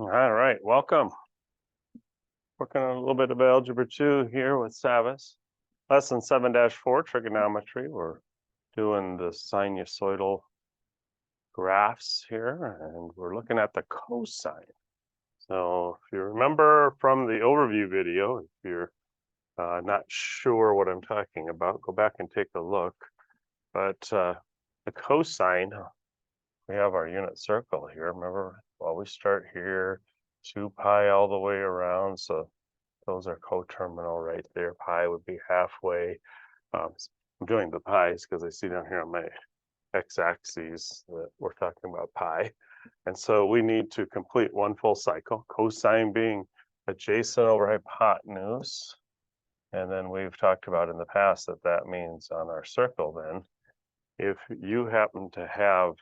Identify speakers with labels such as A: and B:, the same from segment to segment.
A: All right, welcome. Working on a little bit of Algebra 2 here with Savas. Lesson 7-4, trigonometry. We're doing the sinusoidal graphs here, and we're looking at the cosine. So if you remember from the overview video, if you're not sure what I'm talking about, go back and take a look. But the cosine, we have our unit circle here. Remember, well, we start here, 2 pi all the way around. So those are coterminal right there. Pi would be halfway. I'm doing the pi's because I see down here on my x-axis that we're talking about pi. And so we need to complete one full cycle, cosine being adjacent over hypotenuse. And then we've talked about in the past that that means on our circle then, if you happen to have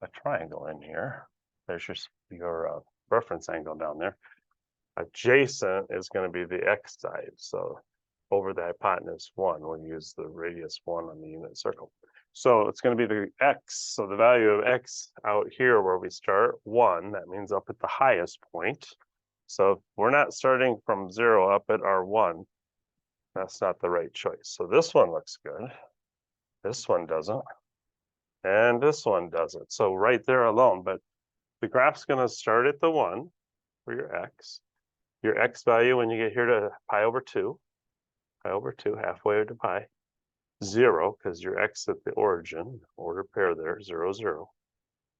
A: a triangle in here, there's your reference angle down there. Adjacent is going to be the x side. So over the hypotenuse 1, we'll use the radius 1 on the unit circle. So it's going to be the x. So the value of x out here where we start, 1, that means up at the highest point. So we're not starting from 0 up at our 1. That's not the right choice. So this one looks good. This one doesn't. And this one doesn't. So right there alone, but the graph's going to start at the 1 for your x. Your x value when you get here to pi over 2, halfway to pi, 0, because your x at the origin, order pair there, 0, 0.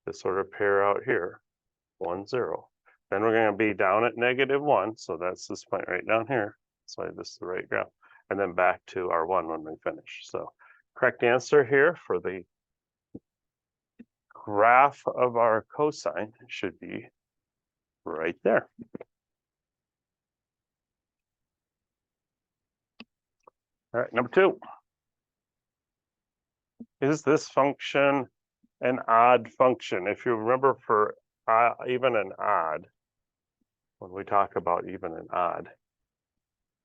A: This order pair out here, 1, 0. Then we're going to be down at -1, so that's this point right down here. So this is the right graph. And then back to our 1 when we finish. So correct answer here for the graph of our cosine should be right there. All right, number 2. Is this function an odd function? If you remember for even and odd, when we talk about even and odd,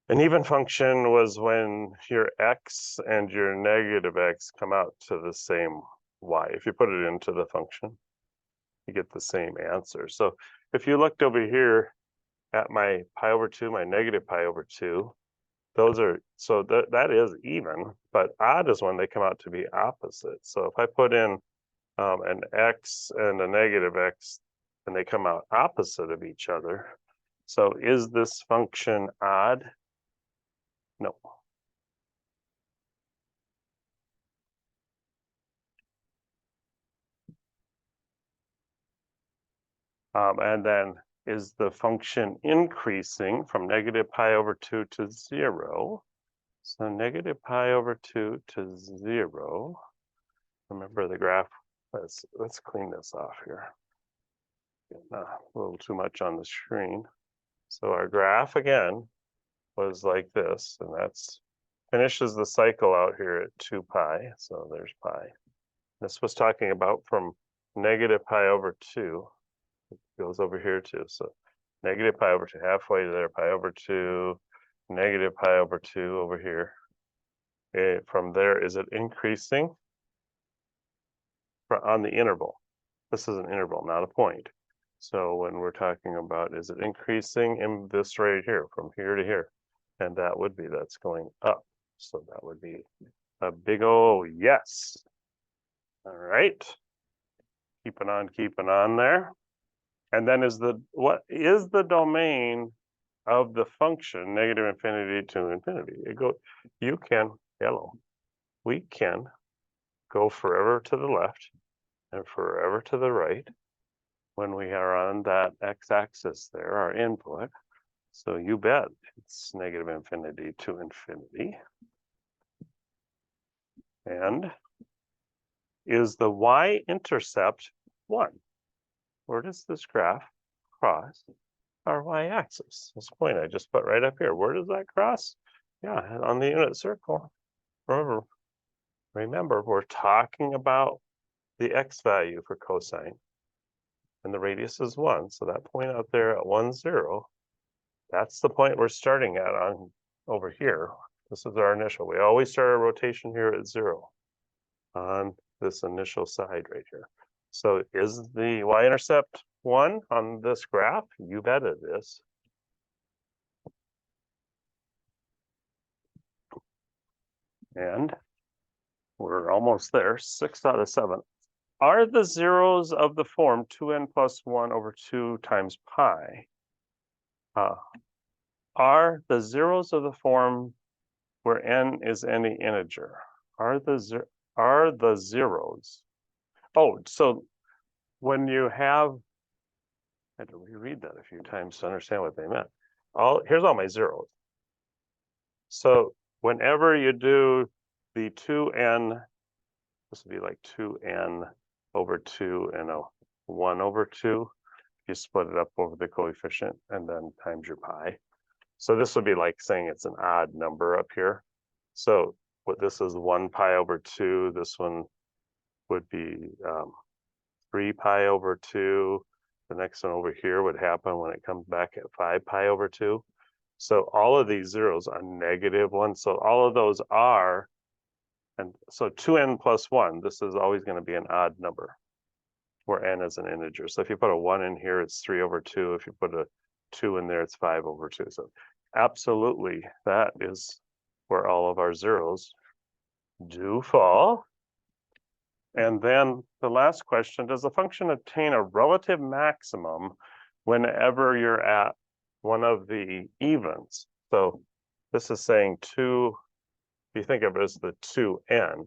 A: an even function was when your x and your negative x come out to the same y. If you put it into the function, you get the same answer. So if you looked over here at my pi over 2, my negative pi over 2, those are, so that is even, but odd is when they come out to be opposite. So if I put in an x and a negative x, and they come out opposite of each other. So is this function odd? No. And then is the function increasing from negative pi over 2 to 0? So negative pi over 2 to 0. Remember the graph. Let's clean this off here. A little too much on the screen. So our graph again was like this, and that's finishes the cycle out here at 2 pi. So there's pi. This was talking about from negative pi over 2. It goes over here too. So negative pi over 2, halfway to there, pi over 2, negative pi over 2 over here. Okay, from there, is it increasing? On the interval. This is an interval, not a point. So when we're talking about, is it increasing in this right here, from here to here? And that would be, that's going up. So that would be a big ol' yes. All right. Keeping on there. And then what is the domain of the function negative infinity to infinity? You can, we can go forever to the left and forever to the right when we are on that x-axis there, our input. So you bet it's negative infinity to infinity. And is the y-intercept 1? Where does this graph cross our y-axis? This point I just put right up here. Where does that cross? Yeah, on the unit circle. Remember, we're talking about the x value for cosine, and the radius is 1. So that point out there at 1, 0, that's the point we're starting at on over here. This is our initial. We always start our rotation here at 0 on this initial side right here. So is the y-intercept 1 on this graph? You bet it is. And we're almost there, 6 out of 7. Are the zeros of the form 2n plus 1 over 2 times pi? Are the zeros of the form where n is any integer? Are the zeros? Oh, so when you have, I had to reread that a few times to understand what they meant. Here's all my zeros. So whenever you do the 2n, this would be like 2n over 2 and a 1 over 2. You split it up over the coefficient and then times your pi. So this would be like saying it's an odd number up here. So what this is 1 pi over 2. This one would be 3 pi over 2. The next one over here would happen when it comes back at 5 pi over 2. So all of these zeros are negative ones. So all of those are, and so 2n plus 1, this is always going to be an odd number where n is an integer. So if you put a 1 in here, it's 3 over 2. If you put a 2 in there, it's 5 over 2. So absolutely, that is where all of our zeros do fall. And then the last question, does the function attain a relative maximum whenever you're at one of the evens? So this is saying 2, if you think of it as the 2n,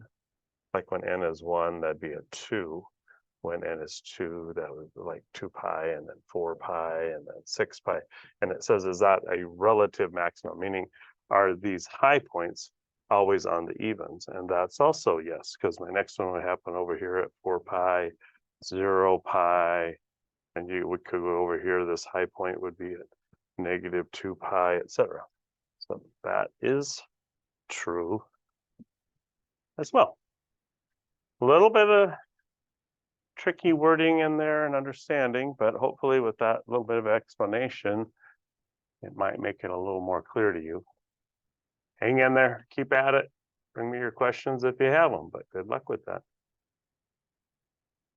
A: like when n is 1, that'd be a 2. When n is 2, that would be like 2 pi, and then 4 pi, and then 6 pi. And it says, is that a relative maximum? Meaning, are these high points always on the evens? And that's also yes, because my next one would happen over here at 4 pi, 0 pi, and we could go over here, this high point would be at negative 2 pi, etc. So that is true as well. A little bit of tricky wording in there and understanding, but hopefully with that little bit of explanation, it might make it a little more clear to you. Hang in there, keep at it, bring me your questions if you have them, but good luck with that.